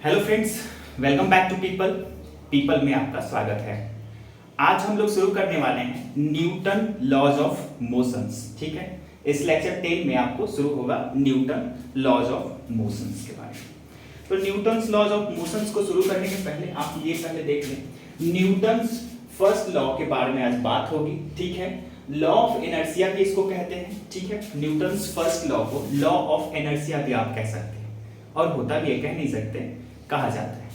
Hello friends, welcome back to people. People में आपका स्वागत है। आज हम लोग शुरू करने वाले हैं न्यूटन लॉज ऑफ मोशंस। ठीक है, इस लेक्चर 10 में आपको शुरू होगा न्यूटन लॉज ऑफ मोशंस के बारे में। तो न्यूटन लॉज ऑफ मोशंस को शुरू करने के पहले आप ये पहले देख लें, न्यूटन फर्स्ट लॉ के बारे में आज बात होगी। ठीक है, लॉ ऑफ इनर्शिया भी इसको कहते हैं। ठीक है, न्यूटन फर्स्ट लॉ को लॉ ऑफ इनर्शिया भी आप कह सकते हैं, और होता भी है, कह नहीं सकते, कहा जाता है।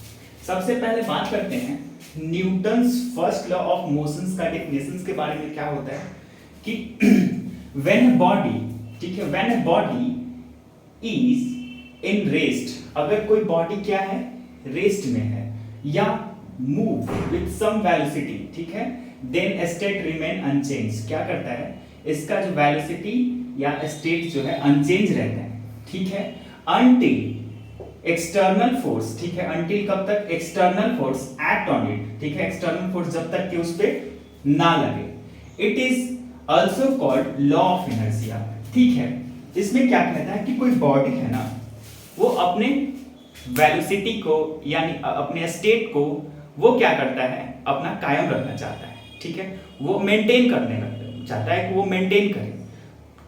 सबसे पहले बात करते हैं Newton's first law of motions का डेफिनेशंस के बारे में। क्या होता है कि व्हेन बॉडी, ठीक है, when body is in rest, अगर कोई बॉडी क्या है, रेस्ट में है या मूव विद सम वेलोसिटी, ठीक है, देन स्टेट रिमेन अनचेंज। क्या करता है, इसका जो वेलोसिटी या स्टेट जो है अनचेंज रहता है। ठीक है, अनटिल एक्सटर्नल फोर्स, ठीक है, अनटिल कब तक, external force act on it, ठीक है, एक्सटर्नल फोर्स जब तक कि उस पे ना लगे। It is also called law of inertia. ठीक है, इसमें क्या कहता है कि कोई बॉडी है ना, वो अपने वेलोसिटी को यानी अपने स्टेट को वो क्या करता है, अपना कायम रखना चाहता है। ठीक है, वो मेंटेन करने चाहता है कि वो मेंटेन करे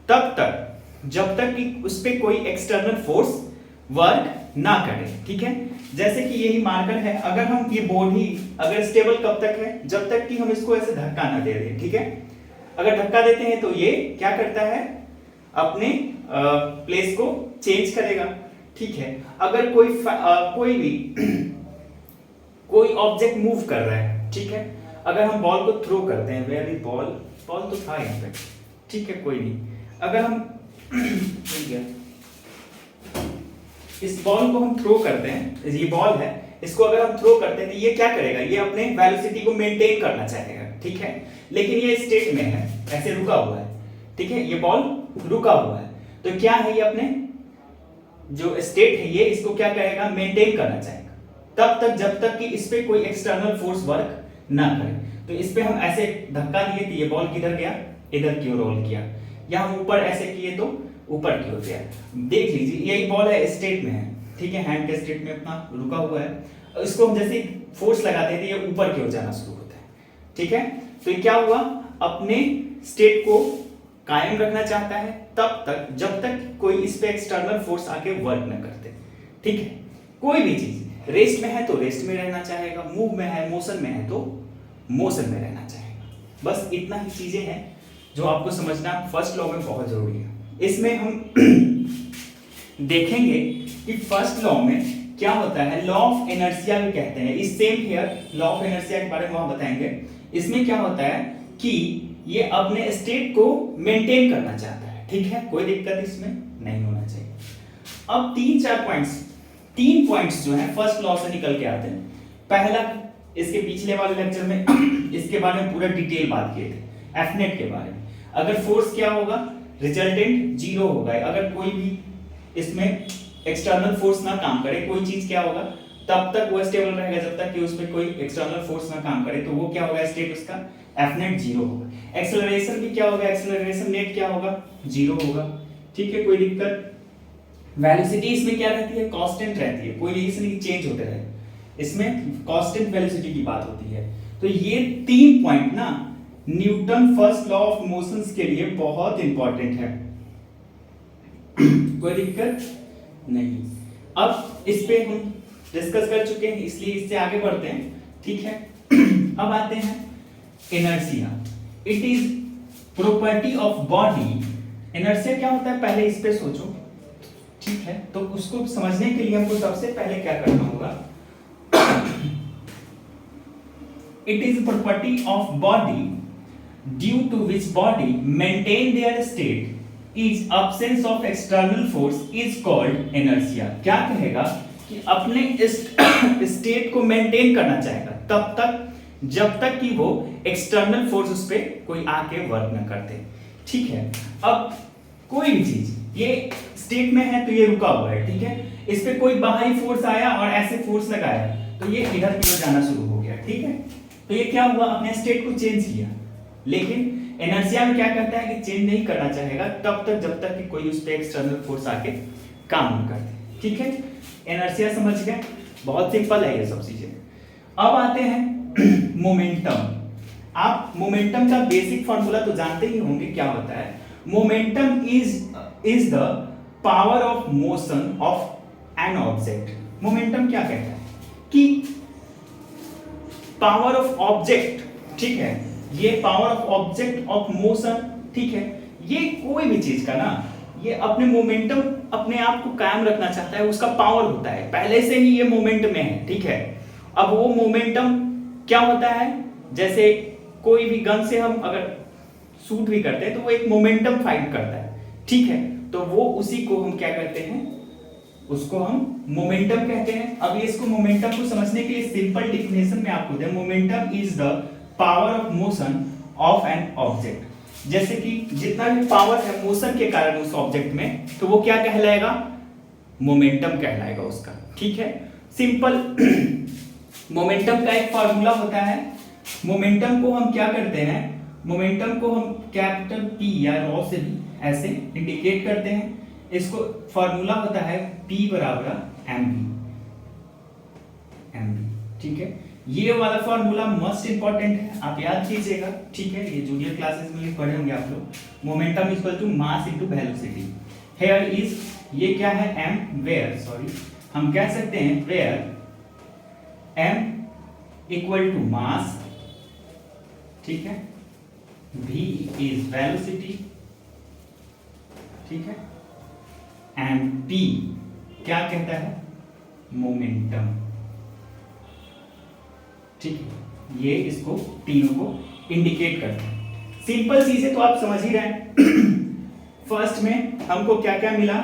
तब तक जब तक कि उस पे कोई एक्सटर्नल फोर्स वर्क ना करे। ठीक है, जैसे कि यही मार्कर है, अगर हम ये बॉडी अगर स्टेबल कब तक है, जब तक कि हम इसको ऐसे धक्का ना दे दें। ठीक है, अगर धक्का देते हैं तो ये क्या करता है, अपने प्लेस को चेंज करेगा। ठीक है, अगर कोई भी कोई ऑब्जेक्ट मूव कर रहा है, ठीक है, अगर हम बॉल को थ्रो करते हैं, वेरी बॉल तो था यहाँ पे, ठीक है, कोई नहीं, अगर हम ठीक है इस बॉल को हम थ्रो करते हैं, ये बॉल है, इसको अगर हम थ्रो करते हैं तो ये क्या करेगा, ये अपने वेलोसिटी को मेंटेन करना चाहेगा। ठीक है, लेकिन ये स्टेट में है, ऐसे रुका हुआ है। ठीक है, ये बॉल रुका हुआ है, तो क्या है, ये अपने जो स्टेट है ये इसको क्या करेगा, मेंटेन करना चाहेगा तब तक जब तक कि इस पे कोई एक्सटर्नल फोर्स वर्क ना करे। तो इस पे हम ऐसे धक्का दिए तो ये बॉल किधर गया, इधर की ओर रोल किया, या हम ऊपर ऐसे किए तो ऊपर की ओर गया। देख लीजिए, यही बॉल है, स्टेट में है। ठीक है, हैंड के स्टेट में अपना रुका हुआ है, इसको हम जैसे फोर्स लगाते हैं तो ये ऊपर की ओर जाना शुरू होता है। ठीक है, तो ये क्या हुआ, अपने स्टेट को कायम रखना चाहता है तब तक जब तक कोई इस पे एक्सटर्नल फोर्स आके वर्क न करते। ठीक है, कोई भी चीज रेस्ट में है तो रेस्ट में रहना चाहेगा, मूव में है, मोशन में है तो मोशन में रहना चाहेगा। बस इतना ही चीजें हैं जो आपको समझना फर्स्ट लॉ में बहुत जरूरी है। इसमें हम देखेंगे कि फर्स्ट लॉ में क्या होता है, लॉ ऑफ इनर्शिया भी कहते हैं। इस same here law of inertia के बारे में हम बताएंगे। इसमें क्या होता है कि ये अपने स्टेट को मेंटेन करना चाहता है। ठीक है, कोई दिक्कत इसमें नहीं होना चाहिए। अब तीन पॉइंट्स जो हैं फर्स्ट लॉ से निकल के आते हैं। पहला, इसके पिछले वाले लेक्चर में इसके बारे में पूरा डिटेल बात किए थे, एफनेट के बारे में। अगर फोर्स क्या होगा, रिजल्टेंट जीरो होगा। अगर कोई भी इसमें एक्सटर्नल फोर्स ना काम करे, कोई चीज क्या होगा, तब तक वो स्टेबल रहेगा जब तक कि उसमें कोई एक्सटर्नल फोर्स ना काम करे, तो वो क्या होगा, स्टेट उसका एफ नेट जीरो होगा। एक्सेलरेशन भी क्या होगा, एक्सेलरेशन नेट क्या होगा, जीरो होगा। ठीक है, कोई दिक्कत। वेलोसिटी इसमें क्या रहती है, कांस्टेंट रहती है, कोई रीजन नहीं चेंज होते रहे, इसमें कांस्टेंट वेलोसिटी की बात होती है। तो ये तीन पॉइंट ना Newton first law of motions के लिए बहुत इंपॉर्टेंट है। कोई दिक्कत नहीं। अब इस पे हम डिस्कस कर चुके हैं, इसलिए इससे आगे बढ़ते हैं। ठीक है, अब आते हैं inertia. It is property of body. Inertia क्या होता है, पहले इस पे सोचो। ठीक है, तो उसको समझने के लिए हमको सबसे पहले क्या करना होगा, it is property of body due to which body maintain their state is absence of external force is called inertia। क्या कहेगा कि अपने स्टेट को मेंटेन करना चाहेगा तब तक जब तक कि वो एक्सटर्नल फोर्स उस पे कोई आके वर्क न करते। ठीक है, अब कोई भी चीज ये स्टेट में है तो ये रुका हुआ है। ठीक है, इस पे कोई बाहरी फोर्स आया और ऐसे फोर्स लगाया तो ये इधर की ओर जाना शुरू हो गया। ठीक है, तो ये क्या हुआ, अपने स्टेट को चेंज किया। लेकिन इनर्शिया में क्या करता है कि चेंज नहीं करना चाहेगा तब तक जब तक कि कोई उस पे एक्सटर्नल फोर्स आके काम न करते। ठीक है, इनर्शिया समझ गए। बहुत सिंपल है ये सब चीजें। अब आते हैं मोमेंटम। आप मोमेंटम का बेसिक फॉर्मूला तो जानते ही होंगे क्या होता है। Momentum is the power of motion of an object. Momentum क्या कहता है कि पावर ऑफ ऑब्जेक्ट, ठीक है, ये power of object of motion, ठीक है, ये कोई भी चीज का ना, ये अपने मोमेंटम अपने आप को कायम रखना चाहता है, उसका पावर होता है, पहले से ही ये मोमेंट में है, ठीक है। अब वो मोमेंटम क्या होता है, जैसे कोई भी गन से हम अगर शूट भी करते हैं तो वो एक मोमेंटम फाइट करता है, ठीक है, तो वो उसी को हम क्या कहते हैं, उसको हम मोमेंटम कहते हैं। अब ये इसको मोमेंटम को समझने के लिए सिंपल डेफिनेशन में आपको दे, momentum is the power of motion of an object. जैसे कि जितना भी पावर है मोशन के कारण उस ऑब्जेक्ट में, तो वो क्या कहलाएगा, मोमेंटम कहलाएगा उसका, ठीक है। सिंपल मोमेंटम का एक फार्मूला होता है। मोमेंटम को हम क्या करते हैं, मोमेंटम को हम कैपिटल P या रॉ से भी ऐसे इंडिकेट करते हैं। इसको फार्मूला होता है P बराबर mv, ठीक है। ये वाला फार्मूला मोस्ट इंपॉर्टेंट है, आप याद कीजिएगा, ठीक है। ये जूनियर क्लासेस में भी पढ़े होंगे आप लोग। Momentum is equal to mass into velocity. Here is, ये क्या है, m वेयर, सॉरी हम कह सकते हैं where m equal to mass, ठीक है, v इज वेलोसिटी, ठीक है, एंड p क्या कहता है, मोमेंटम, ठीक है। ये इसको तीनों को इंडिकेट करते हैं। सिंपल चीजें तो आप समझ ही रहे हैं। फर्स्ट में हमको क्या क्या मिला,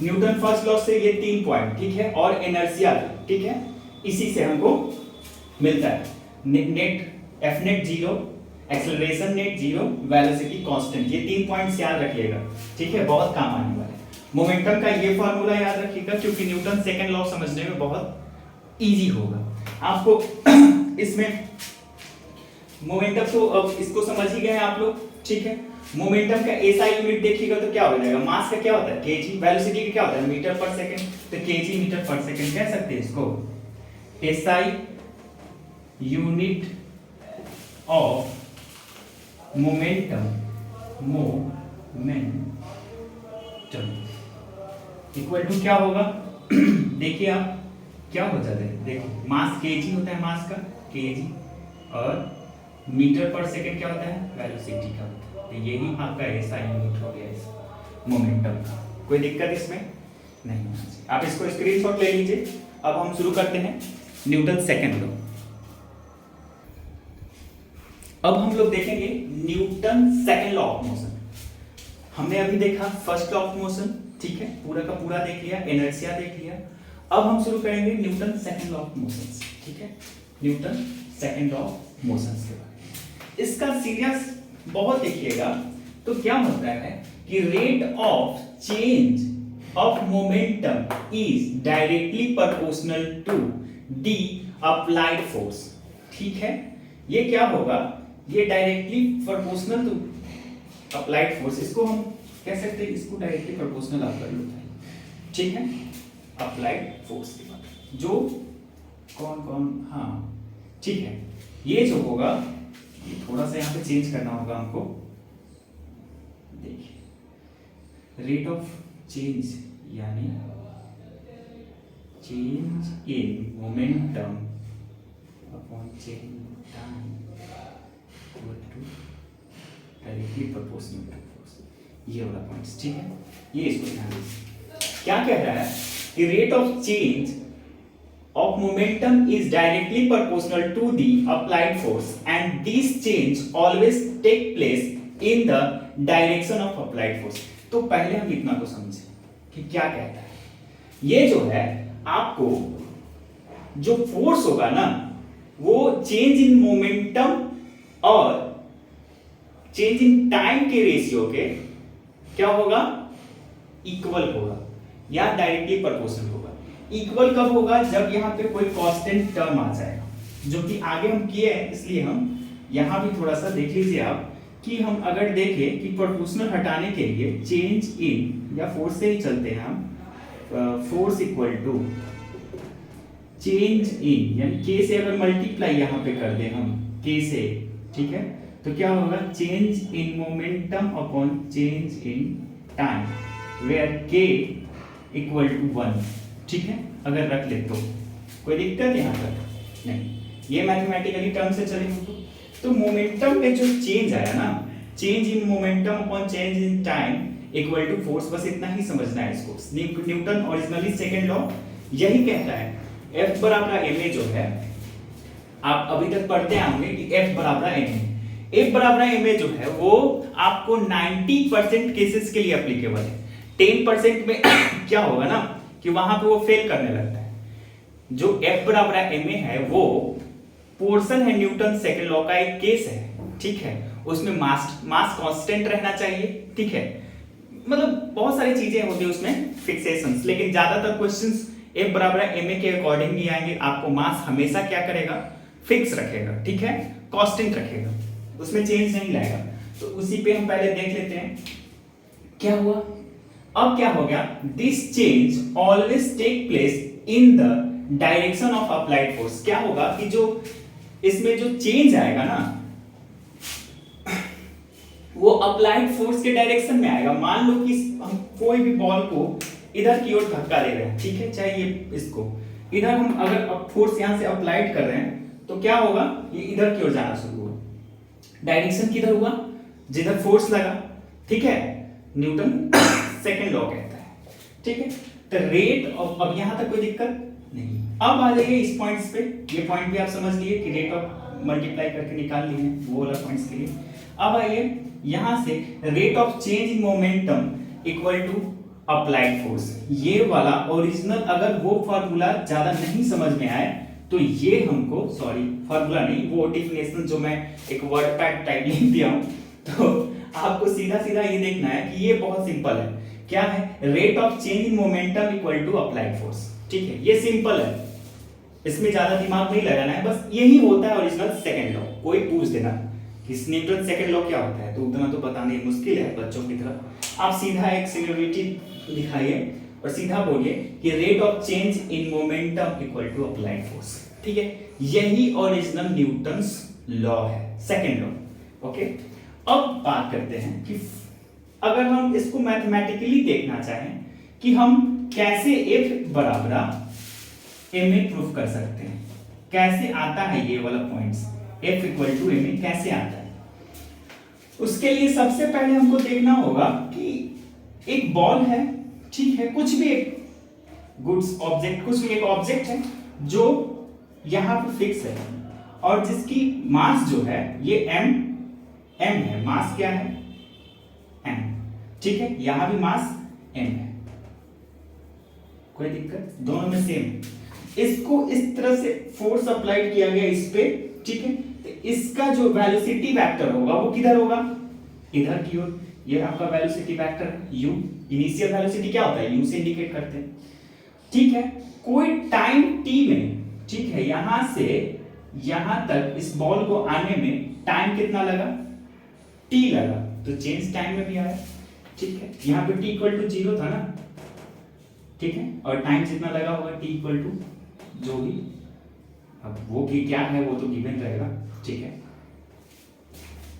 न्यूटन फर्स्ट लॉ से ये 3 पॉइंट, ठीक है, और इनर्शिया, ठीक है, इसी से हमको मिलता है net F net 0, acceleration net 0, velocity constant. ये 3 पॉइंट्स याद रखिएगा, ठीक है, बहुत काम आने वाले। मोमेंटम का ये फार्मूला याद रखिएगा, क्योंकि न्यूटन सेकंड लॉ समझने में बहुत इजी होगा आपको। इसमें मोमेंटम तो अब इसको समझ ही गए आप लोग, ठीक है। मोमेंटम का एसआई यूनिट देखिएगा तो क्या हो जाएगा, मास का क्या होता है केजी, वेलोसिटी का क्या होता है मीटर पर सेकंड, तो केजी मीटर पर सेकंड कह सकते हैं इसको। SI unit of momentum, equal to क्या होगा देखिए आप, क्या हो जाता है, देखो मास केजी होता है, मास का केजी, और मीटर पर सेकंड क्या होता है, वेलोसिटी का होता है। तो यही आपका एसआई यूनिट हो गया इस मोमेंटम का। कोई दिक्कत इसमें नहीं होना चाहिए, आप इसको स्क्रीनशॉट ले लीजिए। अब हम शुरू करते हैं न्यूटन सेकंड लॉ। अब हम लोग देखेंगे Newton second law of motion. हमने अभी देखा फर्स्ट लॉ ऑफ मोशन, ठीक है, पूरा का पूरा देख लिया, इनर्शिया देख लिया। अब हम शुरू करेंगे Newton second law of motions, ठीक है, Newton second law of motions के बारे में। इसका सीरियस बहुत देखिएगा, तो क्या होता है कि rate of change of momentum is directly proportional to the applied force, ठीक है। ये क्या होगा, ये directly proportional to applied force, इसको हम कह सकते हैं, इसको डायरेक्टली प्रोपोर्शनल आप कर लो, ठीक है, अप्लाइड फोर्स के बाद जो कौन कौन, हाँ ठीक है, ये जो होगा, ये थोड़ा सा यहाँ पे चेंज करना होगा हमको। देखिए रेट ऑफ चेंज यानी change in momentum upon change in time equal to directly proportional to force, ये वाला पॉइंट्स, ठीक है। ये इसको ध्यान दीजिए, क्या कह रहा है कि rate of change of momentum is directly proportional to the applied force and this change always take place in the direction of applied force। तो पहले हम इतना को समझें कि क्या कहता है। ये जो है आपको जो फोर्स होगा ना, वो चेंज इन मोमेंटम और चेंज इन टाइम के रेशियो के क्या होगा, इक्वल होगा या डायरेक्टली प्रोपोर्शनल होगा। इक्वल कब होगा, जब यहाँ पे कोई कांस्टेंट टर्म आ जाएगा, जो कि आगे हम किए हैं, इसलिए हम यहाँ भी थोड़ा सा देख लीजिए आप कि हम अगर देखें कि प्रोपोर्शनल हटाने के लिए चेंज इन या फोर्स से ही चलते हैं हम, force equal to change in, यानी के से अगर मल्टीप्लाई यहाँ पे कर दे हम के से, ठीक है, तो क्या होगा, change in momentum upon change in time where k equal to 1, ठीक है, अगर रख ले तो कोई दिक्कत यहाँ तक नहीं, ये मैथमेटिकली टर्म से चले तो मोमेंटम में जो चेंज आया ना, change in momentum upon change in time equal to force, बस इतना ही समझना है इसको। न्यूटन ओरिजिनली सेकंड लॉ यही कहता है, F बराबर ma जो है, आप अभी तक पढ़ते आएंगे कि F बराबर ma, F बराबर ma जो है वो आपको 90% केसेस के लिए एप्लीकेबल है, 10% में क्या होगा ना कि वहां पे वो फेल करने लगता है। जो F बराबर ma है वो पोर्शन है न्यूटन सेकंड लॉ का एक केस है, ठीक है, उसमें मास कांस्टेंट रहना चाहिए, ठीक है, मतलब बहुत सारी चीजें होती है उसमें फिक्सेशंस, लेकिन ज्यादातर क्वेश्चंस F बराबर ma के अकॉर्डिंग ही आएंगे। आपको मास हमेशा क्या करेगा, फिक्स रखेगा, ठीक है, कांस्टेंट रखेगा, उसमें चेंज नहीं लाएगा। तो उसी पे हम पहले देख लेते हैं क्या हुआ। अब क्या हो गया, this change always take place in the direction of applied force. क्या होगा कि जो इसमें जो चेंज आएगा ना वो अप्लाइड फोर्स के डायरेक्शन में आएगा। मान लो कि हम कोई भी बॉल को इधर की ओर धक्का दे रहे हैं, ठीक है, चाहे ये इसको इधर हम अगर फोर्स यहां से अप्लाइड कर रहे हैं तो क्या होगा, ये इधर की ओर जाना शुरू होगा। डायरेक्शन किधर हुआ, जिधर फोर्स लगा, ठीक है, न्यूटन सेकंड लॉ कहता है, ठीक है। तो रेट ऑफ, अब यहां तक कोई दिक्कत नहीं। अब आ जाइए इस पॉइंट्स पे, ये पॉइंट भी आप समझ लिए कि रेट ऑफ मल्टीप्लाई करके निकाल लिए हैं वो वाला पॉइंट्स के लिए। अब आइए यहां से rate of change in momentum equal to applied force, ये वाला ओरिजिनल, अगर वो फार्मूला ज्यादा नहीं समझ में आए तो ये हमको, सॉरी फार्मूला नहीं, वो डेफिनेशन जो मैं एक वर्ड पैड टाइप लिख दिया हूं, तो आपको सीधा सीधा ये देखना है कि ये बहुत सिंपल है। क्या है, rate of change in momentum equal to applied force, ठीक है, ये सिंपल है, इसमें ज्यादा दिमाग नहीं लगाना है, बस यही होता है ओरिजिनल सेकंड लॉ। कोई पूछ देना कि न्यूटन सेकंड लॉ क्या होता है तो उतना तो बताना ही मुश्किल है बच्चों की तरह। आप सीधा एक सिमिलरिटी दिखाइए और सीधा बोलिए कि rate of change in momentum equal to applied force, ठीक है, यही ओरिजिनल न्यूटन्स लॉ है, सेकंड लॉ। ओके, अब बात करते हैं कि अगर हम इसको मैथमेटिकली देखना चाहें कि हम कैसे F बराबर ma प्रूफ कर सकते हैं, कैसे आता है ये वाला points, F equal to ma कैसे आता है। उसके लिए सबसे पहले हमको देखना होगा कि एक बॉल है, ठीक है, कुछ भी एक गुड्स ऑब्जेक्ट, कुछ भी एक ऑब्जेक्ट है जो यहां पे फिक्स है और जिसकी मास जो है ये m है, मास क्या है, m, ठीक है, यहां भी मास m है, कोई दिक्कत, दोनों में सेम। इसको इस तरह से फोर्स अप्लाइड किया गया इस पे, ठीक है, तो इसका जो वेलोसिटी वेक्टर होगा वो किधर होगा, इधर की ओर। ये आपका velocity vector u, initial velocity क्या होता है, u से इंडिकेट करते हैं, ठीक है। कोई टाइम t में, ठीक है, यहां से यहां तक इस बॉल को आने में टाइम कितना लगा, t लगा, तो चेंज टाइम में भी आया, ठीक है। यहां पे t इक्वल टू 0 था ना, ठीक है, और टाइम जितना लगा होगा t इक्वल टू जो भी, अब वो की क्या है वो तो गिवन रहेगा, ठीक है।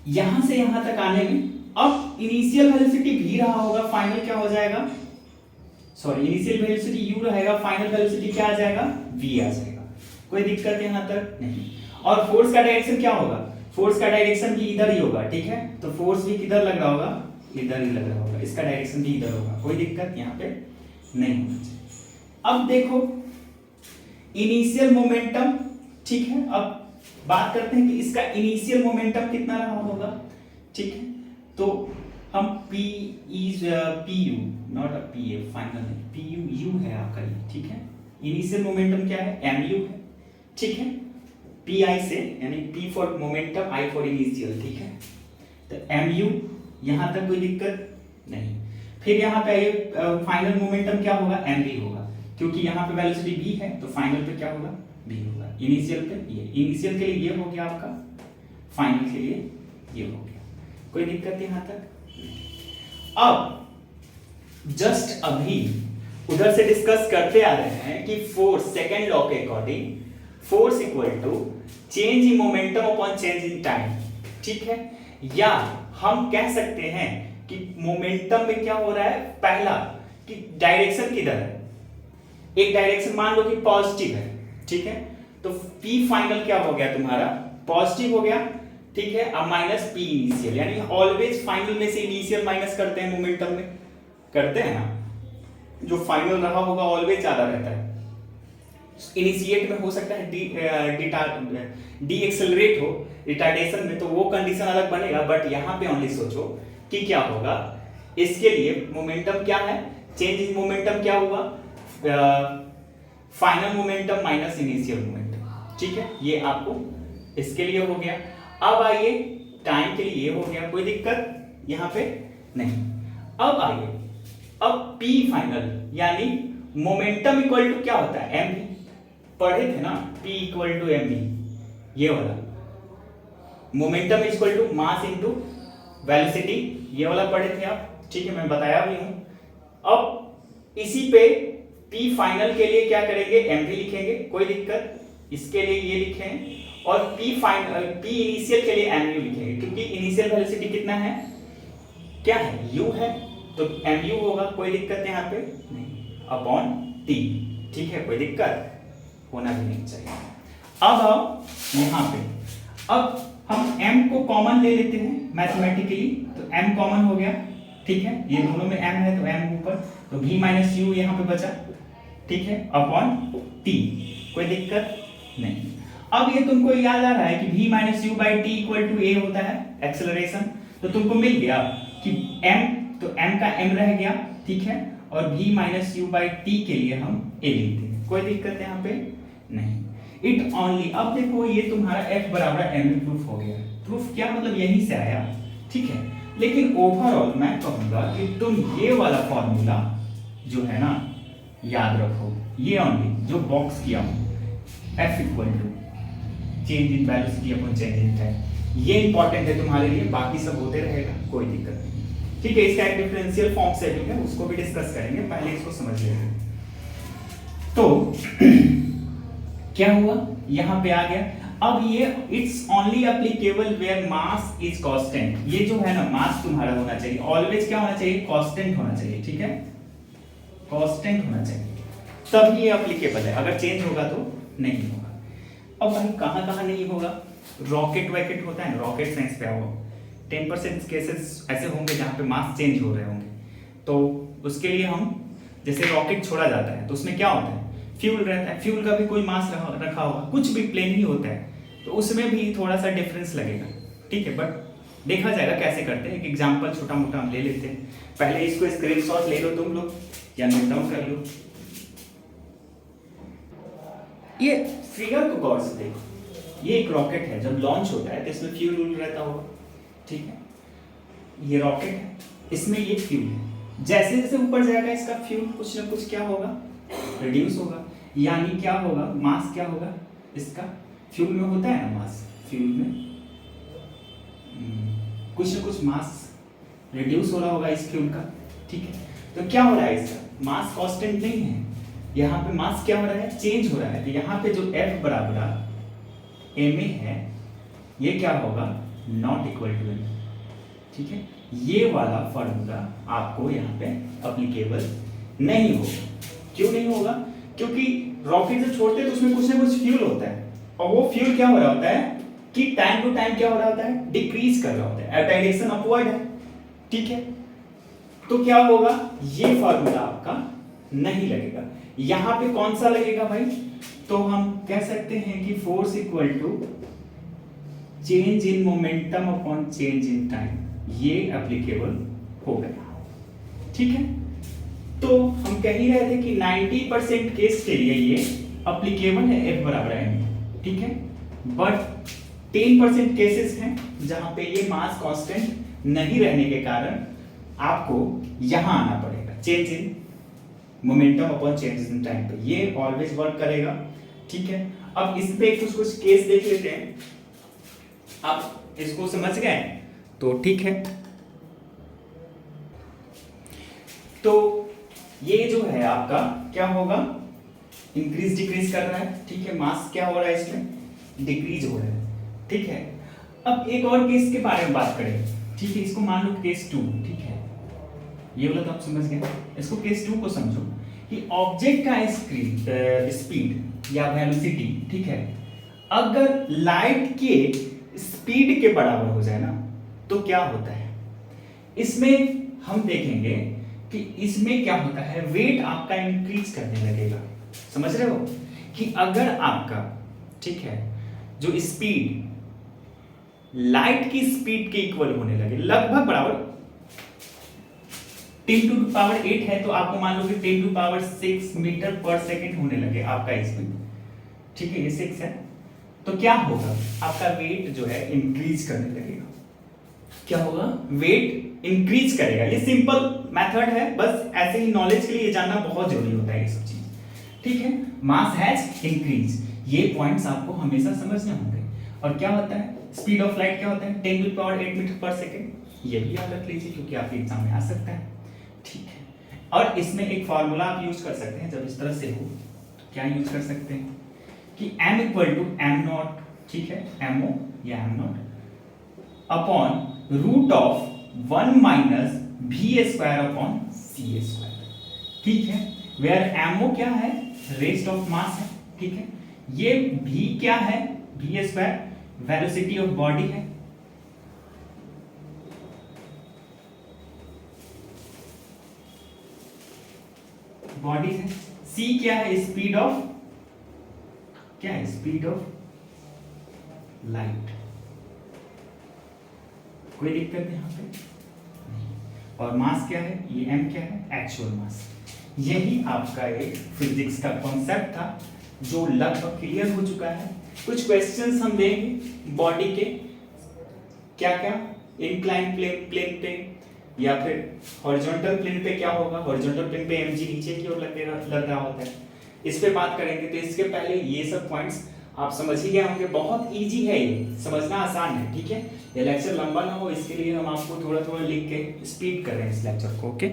यहां से यहां तक आने में अब इनिशियल वेलोसिटी v रहा होगा, फाइनल क्या हो जाएगा, सॉरी इनिशियल वेलोसिटी u रहेगा, फाइनल वेलोसिटी क्या आ जाएगा, v आ जाएगा, कोई दिक्कत यहां तक नहीं। और फोर्स का डायरेक्शन क्या होगा, फोर्स का डायरेक्शन भी इधर ही होगा, ठीक है, तो फोर्स भी किधर लग रहा होगा, इधर ही लग रहा होगा, इसका डायरेक्शन भी इधर होगा, कोई दिक्कत यहां पे नहीं होना चाहिए। अब देखो इनिशियल मोमेंटम, ठीक है, अब बात करते हैं कि इसका इनिशियल मोमेंटम कितना रहा होगा, ठीक है, तो हम PU नॉट PA फाइनल है, PU है आपका ये, ठीक है, इनिशियल मोमेंटम क्या है, MU है, ठीक है, PI से यानी P for momentum, I for initial, ठीक है, तो MU यहां तक कोई दिक्कत नहीं। फिर यहाँ पे ये फाइनल मोमेंटम क्या होगा, mv होगा, क्योंकि यहाँ पे वेलोसिटी v है तो फाइनल पे क्या होगा, v होगा। इनिशियल पे ये, इनिशियल के लिए ये हो गया आपका, फाइनल के लिए ये हो गया, कोई दिक्कत यहाँ तक। अब जस्ट अभी उधर से डिस्कस करते आ रहे हैं कि फोर्स, सेकेंड लॉ के according force equal to change in momentum upon change in time, ठीक है। या हम कह सकते हैं कि मोमेंटम में क्या हो रहा है, पहला कि डायरेक्शन किधर है, एक डायरेक्शन मान लो कि पॉजिटिव है, ठीक है, तो P फाइनल क्या हो गया तुम्हारा, पॉजिटिव हो गया, ठीक है। अब माइनस P इनिशियल, यानी ऑलवेज फाइनल में से इनिशियल माइनस करते हैं, मोमेंटम में करते हैं ना, जो फाइनल रहा होगा ऑलवेज ज्यादा रहता है। इनिशिएट में हो सकता है डी एक्सेलरेट हो, रिटार्डेशन में तो वो कंडीशन अलग बनेगा, बट यहां पे ओनली सोचो कि क्या होगा। इसके लिए मोमेंटम क्या है, चेंज इन मोमेंटम क्या हुआ, final momentum minus initial momentum, ठीक है, ये आपको इसके लिए हो गया। अब आइए टाइम के लिए ये हो गया, कोई दिक्कत यहां पे नहीं। अब आइए, अब P फाइनल यानी मोमेंटम इक्वल टू क्या होता है, एम, पढ़े थे ना, P इक्वल टू एम, ये वाला momentum equal to mass into velocity, ये वाला पढ़े थे आप, ठीक है, मैं बताया भी हूं। अब इसी पे P फाइनल के लिए क्या करेंगे, एम भी लिखेंगे, कोई दिक्कत, इसके लिए ये लिखें, और P इनिशियल के लिए एम यू लिखेंगे, क्योंकि इनिशियल वेलोसिटी कितना है, क्या है, u है, तो एम यू होगा, कोई दिक्कत यहाँ पे नहीं, अपॉन टी, ठीक है, कोई दिक्कत होना भी नहीं चाहिए। अब आओ यहाँ पे, अब हम m को कॉमन ले लेते हैं मैथमेटिकली, तो m कॉमन हो गया, ठीक है, ये दोनों में m है तो m ऊपर, तो v माइनस यू यहाँ पे बचा, ठीक है, अपॉन t, कोई दिक्कत नहीं। अब ये तुमको याद आ रहा है कि v minus u by t equal to a होता है एक्सेलरेशन, तो तुमको मिल गया कि m, तो m का m रह गया, ठीक है, और v minus u by T के लिए हम a लिखते हैं, कोई दिक्कत यहाँ पे नहीं। इट ओनली, अब देखो ये तुम्हारा f बराबर m प्रूफ हो गया, प्रूफ क्या मतलब यहीं से आया, ठीक है, लेकिन ओवरऑल मैं कहूंगा कि तुम ये वाला फॉर्मूला जो है ना याद रखो, ये ओनली जो बॉक्स किया हूं, f equal to change in velocity upon change in time, ये इंपॉर्टेंट है तुम्हारे लिए, बाकी सब होते रहेगा, कोई दिक्कत नहीं, ठीक है। इसका एक डिफरेंशियल फॉर्म सेटिंग है, उसको भी डिस्कस करेंगे, पहले इसको समझ लेंगे। तो क्या हुआ, यहां पे आ गया। अब ये it's only applicable where mass is constant, ये जो है ना मास तुम्हारा होना चाहिए ऑलवेज क्या होना चाहिए, कांस्टेंट होना चाहिए, ठीक है, कांस्टेंट होना चाहिए, तब ये एप्लीकेबल है, अगर चेंज होगा तो नहीं होगा। अब भाई कहां कहां नहीं होगा, रॉकेट वैकेट होता है ना, रॉकेट साइंस पे आओ, 10% केसेस ऐसे होंगे जहां पे मास चेंज हो रहे होंगे, तो उसके लिए हम, जैसे रॉकेट छोड़ा जाता है तो उसमें क्या होता है, फ्यूल रहता है, फ्यूल का भी कोई मास रखा होगा, कुछ भी प्लेन ही होता है, तो उसमें भी थोड़ा सा डिफरेंस लगेगा, ठीक है, बट देखा जाएगा कैसे करते हैं। एक एग्जांपल छोटा मोटा हम ले लेते हैं, पहले इसको स्क्रीनशॉट ले लो तुम लोग या नोट डाउन कर लो। ये फिगर को गौर से देखो, ये एक रॉकेट है, जब लॉन्च होता है तो इसमें फ्यूल रहता होगा, ठीक है, ये रॉकेट है, इसमें ये फ्यूल है, जैसे जैसे ऊपर जाएगा इसका फ्यूल कुछ ना कुछ क्या होगा, रिड्यूस होगा, यानी क्या होगा, मास क्या होगा इसका, फ्यूल में होता है ना मास, फ्यूल में कुछ ना कुछ मास रिड्यूस हो रहा होगा इस फ्यूल का, ठीक है, तो क्या हो रहा है, इसका मास कांस्टेंट नहीं है, यहाँ पे मास क्या हो रहा है, चेंज हो रहा है, तो यहाँ पे जो F बराबर ma है, ये क्या होगा, नॉट इक्वल टू m, ठीक है, ये वाला फॉर्मूला आपको यहाँ पे अप्लीकेबल नहीं होगा। क्यों नहीं होगा, क्योंकि रॉकेट जब छोड़ते हैं तो उसमें कुछ ना कुछ फ्यूल होता है, और वो फ्यूल क्या हो रहा होता है कि टाइम टू टाइम क्या हो रहा होता है, डिक्रीज कर रहा होता है, डायरेक्शन अपवर्ड है, ठीक है, तो क्या होगा, ये फॉर्मूला आपका नहीं लगेगा। यहां पे कौन सा लगेगा भाई, तो हम कह सकते हैं कि force equal to change in momentum upon change in time, ये एप्लीकेबल हो गया, ठीक है। तो हम कह ही रहे थे कि 90% केस के लिए ये एप्लीकेबल है, F बराबर m, ठीक है, बट 10% केसेस हैं जहां पे ये मास कांस्टेंट नहीं रहने के कारण आपको यहां आना पड़ेगा, change in momentum upon change in time पे, ये ऑलवेज वर्क करेगा, ठीक है। अब इस पे कुछ केस देख लेते हैं, आप इसको समझ गए तो ठीक है। तो ये जो है आपका क्या होगा, इंक्रीज डिक्रीज कर रहा है, ठीक है। मास क्या हो रहा है इसमें, डिक्रीज हो रहा है, ठीक है। अब एक और केस के बारे में बात करें, ठीक है। इसको मान लो केस 2, ठीक है। ये वाला तो आप समझ गए। इसको केस 2 को समझो कि ऑब्जेक्ट का स्पीड या वेलोसिटी, ठीक है, अगर लाइट के स्पीड के बराबर हो जाए ना तो क्या होता है। इसमें हम देखेंगे कि इसमें क्या होता है, वेट आपका इंक्रीज करने लगेगा। समझ रहे हो कि अगर आपका, ठीक है, जो स्पीड लाइट की स्पीड के इक्वल होने लगे, लगभग बराबर 10 टू पावर 8 है, तो आपको मान लो कि 10 टू पावर 6 मीटर पर सेकंड होने लगे आपका स्पीड, ठीक है, ये 6 है, तो क्या होगा, आपका वेट जो है इंक्रीज करने लगेगा। क्या होगा, वेट इंक्रीज करेगा। ये सिंपल मेथड है, बस ऐसे ही नॉलेज के लिए ये जानना बहुत जरूरी होता है ये सब चीज, ठीक है। मास हैज इंक्रीज, ये पॉइंट्स आपको हमेशा समझने होंगे। और क्या होता है, स्पीड ऑफ लाइट क्या होता है, 10 टू पावर 8 मीटर पर सेकंड। ये भी याद रख लीजिए क्योंकि आपके एग्जाम में आ सकता है, ठीक है। और इसमें एक फार्मूला आप यूज कर सकते हैं, जब इस तरह से हो तो क्या यूज कर सकते हैं कि m equal to m not, ठीक है, एम ओ या m not upon root of 1 minus v square upon c square, ठीक है। वेयर एम ओ क्या है, रेस्ट ऑफ मास है, ठीक है। ये v क्या है, v square velocity of body है, बॉडी है। c क्या है, स्पीड ऑफ, क्या है, स्पीड ऑफ लाइट। कोई दिक्कत नहीं यहाँ पे नहीं। और मास क्या है, ये m क्या है, एक्चुअल मास। यही आपका एक फिजिक्स का कॉन्सेप्ट था जो लगभग क्लियर हो चुका है। कुछ क्वेश्चंस हम देंगे बॉडी के, क्या क्या, इंक्लाइन प्लेन पे या फिर हॉरिजॉन्टल प्लेन पे क्या होगा, हॉरिजॉन्टल प्लेन पे mg नीचे की ओर लग रहा होता है, इस पे बात करेंगे। तो इसके पहले ये सब पॉइंट्स आप समझ ही गए होंगे, बहुत इजी है, ये समझना आसान है, ठीक है। ये लेक्चर लंबा ना हो इसके लिए हम आपको थोड़ा थोड़ा लिख के स्पीड कर रहे हैं इस लेक्चर को, ओके।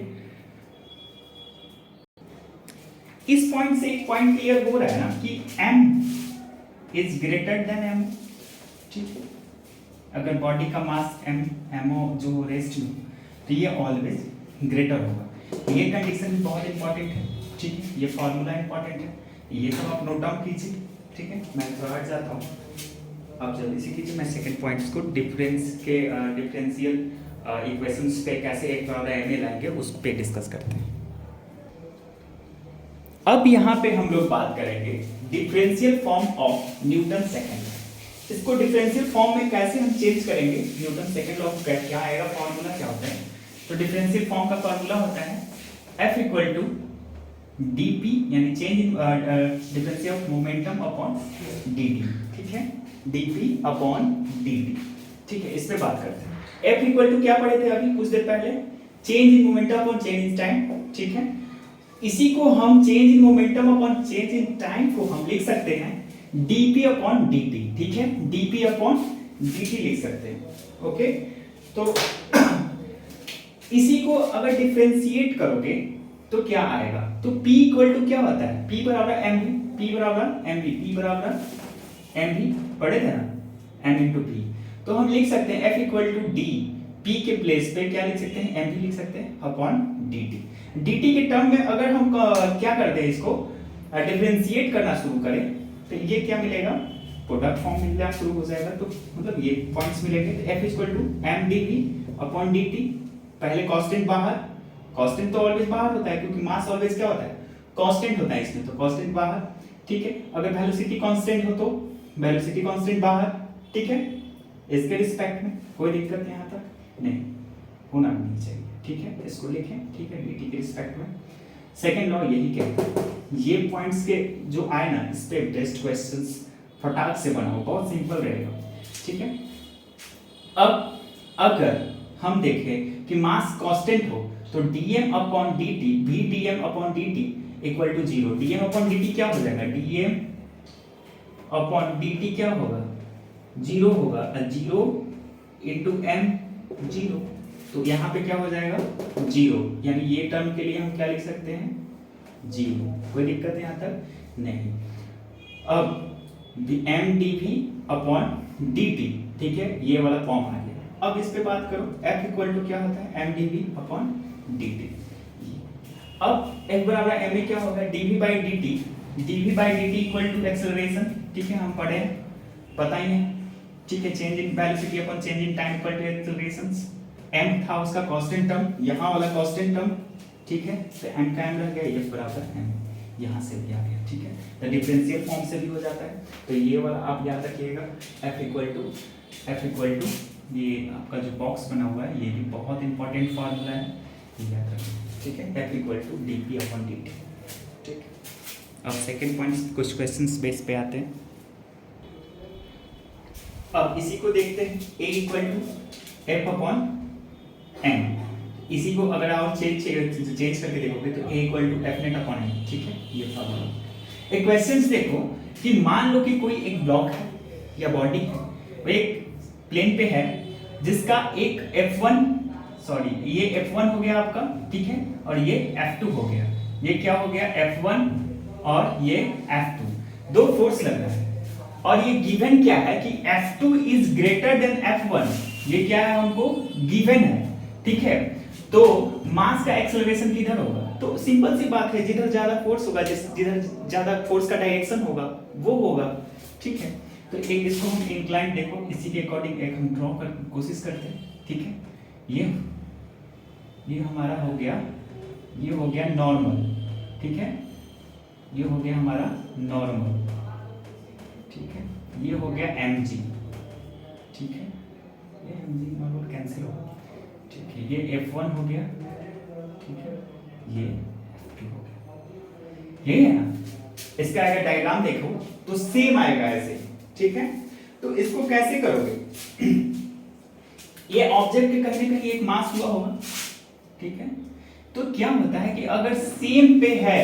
इस पॉइंट से एक पॉइंट क्लियर हो रहा है ना कि m is greater than m, ठीक है। अगर बॉडी का मास mo जो रेस्ट में, तो ये ऑलवेज ग्रेटर होगा। ये कंडीशन भी बहुत इंपॉर्टेंट है, ठीक है। ये फॉर्मूला इंपॉर्टेंट है, ये सब आप नोट डाउन कीजिए, ठीक है। मैं थोड़ा हट जाता हूँ, आप जल्दी से कीजिए। मैं सेकंड पॉइंट्स को डिफरेंशियल इक्वेशंस पे कैसे एक एम लाएंगे उस पे डिस्कस करते हैं। अब यहाँ पे हम लोग बात करेंगे differential form of Newton second. इसको डिफरेंशियल फॉर्म में कैसे हम चेंज करेंगे, न्यूटन सेकंड लॉ क्या आएगा, फॉर्मूला क्या होता है। तो डिफरेंशियल फॉर्म का फॉर्मूला होता है F इक्वल टू dp, यानी change in differential of momentum upon dt, ठीक है, dp अपॉन dt, ठीक है। इस पे बात करते हैं। F इक्वल टू क्या पढ़े थे अभी कुछ देर पहले, change in momentum upon change in time, ठीक है। इसी को हम change in momentum upon change in time को हम लिख सकते हैं dp अपॉन dt, ठीक है, dp अपॉन dt लिख सकते हैं, ओके। तो इसी को अगर डिफरेंशिएट करोगे तो क्या आएगा, तो p इक्वल टू क्या होता है, p बराबर mv, p बराबर mv, p बराबर mv, पढ़े थे ना, m इंटू p। तो हम लिख सकते हैं f equal to d, p के प्लेस पे क्या लिख सकते हैं, mv लिख सकते हैं अपॉन dt। dt के टर्म में अगर हम क्या करते हैं, इसको डिफरेंशिएट करना शुरू करें तो ये क्या मिलेगा, प्रोडक्ट फॉर्म मिलना शुरू हो जाएगा। तो मतलब ये पॉइंट्स मिलेंगे, तो f equal to m dv upon dt। पहले कांस्टेंट बाहर, कांस्टेंट तो ऑलवेज बाहर होता है क्योंकि मास ऑलवेज क्या होता है, कांस्टेंट होता है इसमें, तो कांस्टेंट बाहर, ठीक है। अगर वेलोसिटी कांस्टेंट हो तो वेलोसिटी कांस्टेंट बाहर, ठीक है। इसके रिस्पेक्ट में कोई दिक्कत नहीं, यहाँ तक नहीं होना नहीं चाहिए, ठीक है। इसको लिखें, ठीक है, dt के रिस्पेक्ट में। सेकंड लॉ यही कहता है। ये पॉइंट्स के जो आए ना, इस पे बेस्ट क्वेश्चंस फटाक से बनाओ, बहुत सिंपल रहेगा, ठीक है। अब अगर हम देखें कि मास कांस्टेंट हो तो dm upon dt, v dm upon dt equal to 0। dm upon dt क्या हो जाएगा, dm अपॉन dt क्या होगा, 0 होगा, 0 इंटू m 0, तो यहाँ पे क्या हो जाएगा 0, यानी ये टर्म के लिए हम क्या लिख सकते हैं 0। कोई दिक्कत है यहाँ तक नहीं। अब m d v upon D T, ठीक है, ये वाला फॉर्म आ गया। अब इस पे बात करो, एफ इक्वल टू क्या होता है m d v upon D t. अब एफ बराबर एम ए क्या होगा d v by d t, d v by d t equal to acceleration, ठीक है, हम पढ़े हैं, पता ही है, ठीक है, change in velocity upon change in time equal to acceleration. M था उसका कांस्टेंट टर्म, यहाँ वाला कांस्टेंट टर्म, ठीक है, तो एम का एम रह गया, एफ बराबर एम, यहाँ से भी आ गया, ठीक है, तो डिफरेंशियल फॉर्म से भी हो जाता है। तो ये वाला आप याद रखिएगा, एफ इक्वल टू ये आपका जो बॉक्स बना हुआ है, ये भी बहुत इंपॉर्टेंट फार्मूला है, ये याद रखिए, ठीक है, F equal to D P upon D T, ठीक। अब सेकेंड पॉइंट, कुछ क्वेश्चंस बेस पे आते हैं। अब इसी को देखते हैं, A equal to F upon M, इसी को अगर आप चेंज करके देखोगे तो A equal to F net upon M, ठीक है, ये फार्मूला। एक क्वेश्चंस देखो कि मान लो कि कोई एक ब्लॉक है या बॉडी है, वो एक प्लेन पे है जिसका एक F1 सॉरी ये F1 हो गया आपका, ठीक है, और ये F2 हो गया, ये क्या हो गया F1 और ये F2, दो फोर्स लग रहा है और ये गिवन क्या है कि F2 is greater than F1, ये क्या है हमको गिवन है, ठीक है। तो मास का एक्सेलरेशन किधर होगा, तो सिंपल सी बात है, जिधर ज्यादा फोर्स होगा, जिधर ज्यादा फोर्स का डायरेक्शन होगा वो होगा, ठीक है। तो एक इसको हम इंक्लाइन देखो, इसी के अकॉर्डिंग एक हम ड्रॉ कर कोशिश करते हैं, ठीक है, ये हमारा हो गया, ये हो गया नॉर्मल, ठीक है, ये हो गया हमारा नॉर्मल, ठीक है, ये हो गया mg, ठीक है, ये mg नॉर्मल कैंसिल हो गया, ठीक है, ये f1 हो गया, ठीक है, ये f2 हो गया, ये है ना। इसका अगर डायग्राम देखो तो सेम आएगा ऐसे, ठीक है। तो इसको कैसे करोगे ये ऑब्जेक्ट के कहीं ना कहीं एक मास हुआ होगा, ठीक है। तो क्या होता है कि अगर सेम पे है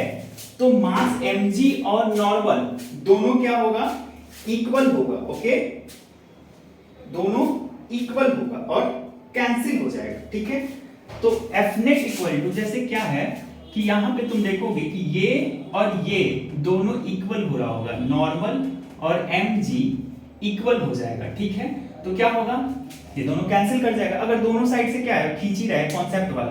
तो मास mg और नॉर्मल दोनों क्या होगा इक्वल होगा, ओके, दोनों इक्वल होगा और कैंसिल हो जाएगा, ठीक है। तो F नेट इक्वल टू जैसे क्या है कि यहां पे तुम देखोगे कि ये और ये दोनों इक्वल हो रहा होगा, नॉर्मल और mg इक्वल हो जाएगा, ठीक है। तो क्या होगा ये दोनों कैंसिल कर जाएगा, अगर दोनों साइड से क्या है खींच ही रहा है कॉन्सेप्ट वाला,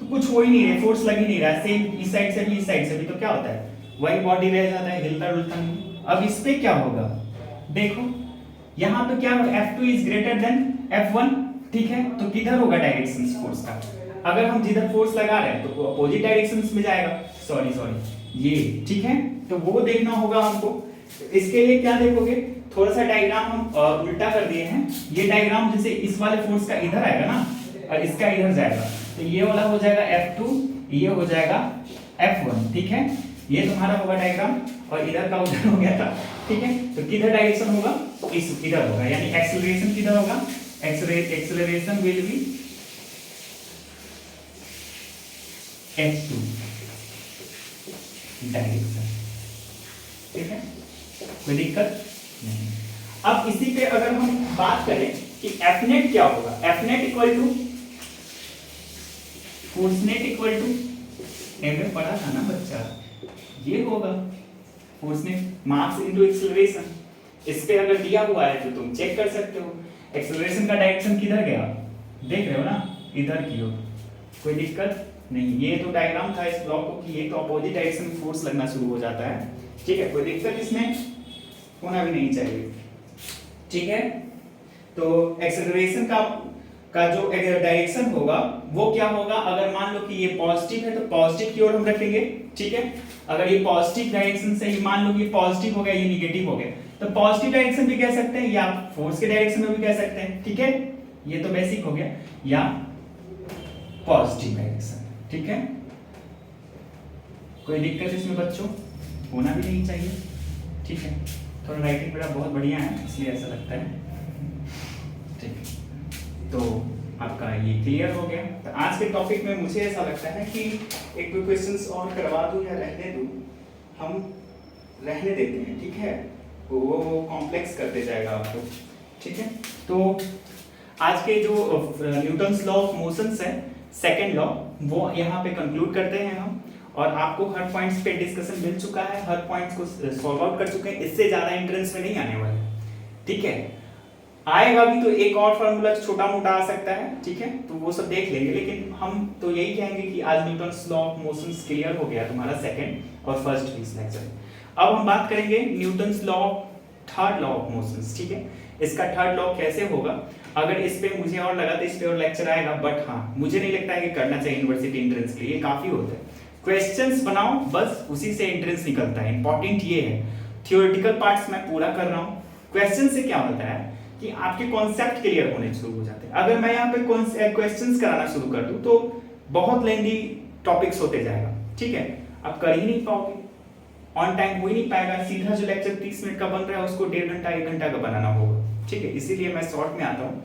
तो कुछ हो ही नहीं रहा, फोर्स लग ही नहीं रहा, सेम इस साइड से भी इस साइड से भी, तो क्या होता है वही बॉडी रह जाता है, हिलता डुलता नहीं। अब इस पे क्या होगा देखो, यहाँ पे क्या होगा F2 is greater than F1, ठीक है, तो किधर होगा डायरेक्शन फोर्स का, अगर हम जिधर फोर्स लगा रहे हैं तो अपोजिट डायरेक्शंस में जाएगा, सॉरी ये, ठीक है, तो वो देखना होगा हमको। इसके लिए क्या देखोगे, थोड़ा सा डायग्राम हम उल्टा कर दिए हैं, ये डायग्राम जैसे इस वाले फोर्स का इधर आएगा ना और इसका इधर जाएगा, तो ये वाला हो जाएगा F2, ये हो जाएगा F1, ठीक है, ये तुम्हारा होगा डायग्राम, और इधर का उधर हो गया था, ठीक है। तो किधर डायरेक्शन होगा इधर होगा, यानी एक्सेलरेशन किधर होगा, acceleration will be F2 direction, ठीक है, कोई दिक्कत नहीं। अब इसी पे अगर हम बात करें कि F नेट क्या होगा, F net equal to force net equal to m पढ़ा था ना बच्चा, ये होगा force net mass into acceleration. इस पे अगर दिया हुआ है तो तुम चेक कर सकते हो, एक्सेलरेशन का डायरेक्शन किधर गया देख रहे हो ना, इधर की ओर, कोई दिक्कत नहीं। ये तो डायग्राम था इस ब्लॉक को कि ये तो अपोजिट डायरेक्शन में फोर्स लगना शुरू हो जाता है, ठीक है, कोई दिक्कत इसमें होना भी नहीं चाहिए, ठीक है। तो एक्सेलरेशन का जो डायरेक्शन होगा वो क्या होगा, अगर मान लो कि ये पॉजिटिव है तो पॉजिटिव की ओर हम रखेंगे, ठीक है। अगर ये पॉजिटिव डायरेक्शन से ही मान लो कि पॉजिटिव हो गया, ये निगेटिव हो गया, तो पॉजिटिव डायरेक्शन भी कह सकते हैं या फोर्स के डायरेक्शन में भी कह सकते हैं, ठीक है, ये तो बेसिक हो गया, या पॉजिटिव डायरेक्शन, ठीक है, कोई दिक्कत इसमें बच्चों होना भी नहीं चाहिए, ठीक है। थोड़ा राइटिंग मेरा बहुत बढ़िया है इसलिए ऐसा लगता है, ठीक। तो आपका ये क्लियर हो गया। तो आज के टॉपिक में मुझे ऐसा लगता है कि एक दो क्वेश्चंस और करवा दूं या रहने दूं, हम रहने देते हैं, ठीक है, वो कॉम्प्लेक्स करते जाएगा आपको, ठीक है। तो आज के जो न्यूटन्स लॉ ऑफ मोशंस है, सेकेंड लॉ, वो यहाँ पे कंक्लूड करते हैं हम। और आपको हर पॉइंट्स पे डिस्कशन मिल चुका है, हर पॉइंट्स को सॉल्व आउट कर चुके हैं, इससे ज्यादा एंट्रेंस में नहीं आने वाले, ठीक है। आएगा भी तो एक और फार्मूला छोटा मोटा आ सकता है, ठीक है, तो वो सब देख लेंगे। लेकिन हम तो यही कहेंगे कि आज Newton's law of motions clear हो गया तुम्हारा सेकंड और फर्स्ट इस लेक्चर में। अब हम बात करेंगे Newton's law of third law of motions, ठीक है। इसका थर्ड लॉ कैसे होगा, अगर इस पे मुझे और लगा तो इस पे और लेक्चर आएगा, बट हाँ मुझे नहीं लगता है कि करना चाहिए यूनिवर्सिटी एंट्रेंस के लिए, काफी होता है। क्वेश्चंस बनाओ बस, उसी से एंट्रेंस निकलता है। इंपॉर्टेंट ये है, थियोरेटिकल पार्ट्स मैं पूरा कर रहा हूँ, क्वेश्चन से क्या होता है कि आपके कॉन्सेप्ट क्लियर होने शुरू हो जाते हैं। अगर मैं यहाँ पे क्वेश्चंस कराना शुरू कर दूं तो बहुत लेंदी टॉपिक्स होते जाएगा, ठीक है, आप कर ही नहीं पाओगे, ऑन टाइम हो ही नहीं पाएगा। सीधा जो लेक्चर 30 मिनट का बन रहा है उसको 1.5 घंटा 1 घंटा का बनाना होगा, ठीक है। इसीलिए मैं शॉर्ट में आता हूँ,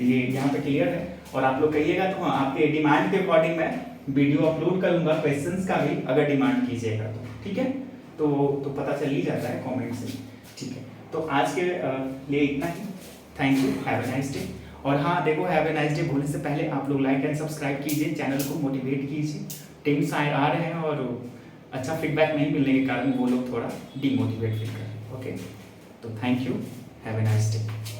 ये यहाँ पे क्लियर है। और आप लोग कहिएगा तो हाँ, आपके डिमांड के अकॉर्डिंग मैं वीडियो अपलोड करूंगा क्वेश्चंस का भी, अगर डिमांड कीजिएगा तो, ठीक है। तो पता चल ही जाता है कमेंट से, ठीक है। तो आज के लिए इतना ही, thank you, have a nice day. और हाँ देखो, हैव अ नाइस डे बोलने से पहले आप लोग लाइक एंड सब्सक्राइब कीजिए, चैनल को मोटिवेट कीजिए। टीम्स आ रहे हैं और अच्छा फीडबैक नहीं मिलने के कारण वो लोग थोड़ा डिमोटिवेट फील कर रहे हैं, ओके। तो thank you, have a nice day.